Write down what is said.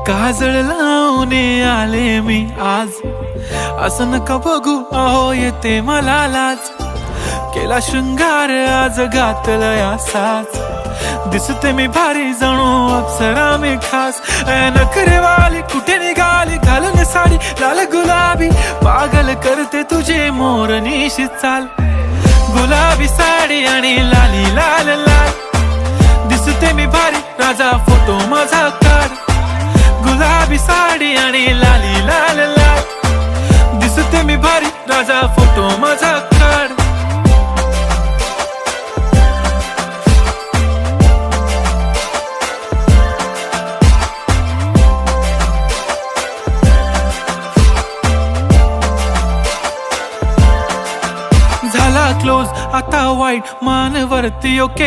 काजळ लावून आले मी आज, असं नका बघू अहो येते मला लाज. केला शृंगार आज घातलाय असाच, दिसते मी भारी जणू अप्सरा मी खास. नखरेवाली कुठे निघाली घालून साडी लाल गुलाबी, पागल करते तुझे मोरनीशी चाल. गुलाबी साडी आणि लाली लाल लाल, दिसते मी भारी राजा फोटो माझा काढ. गुलाबी साडी आणि लाली लाल लाल, दिसते मी भारी राजा फोटो माझा काढ. झाला क्लोज आता वाईट मान वरती ओके.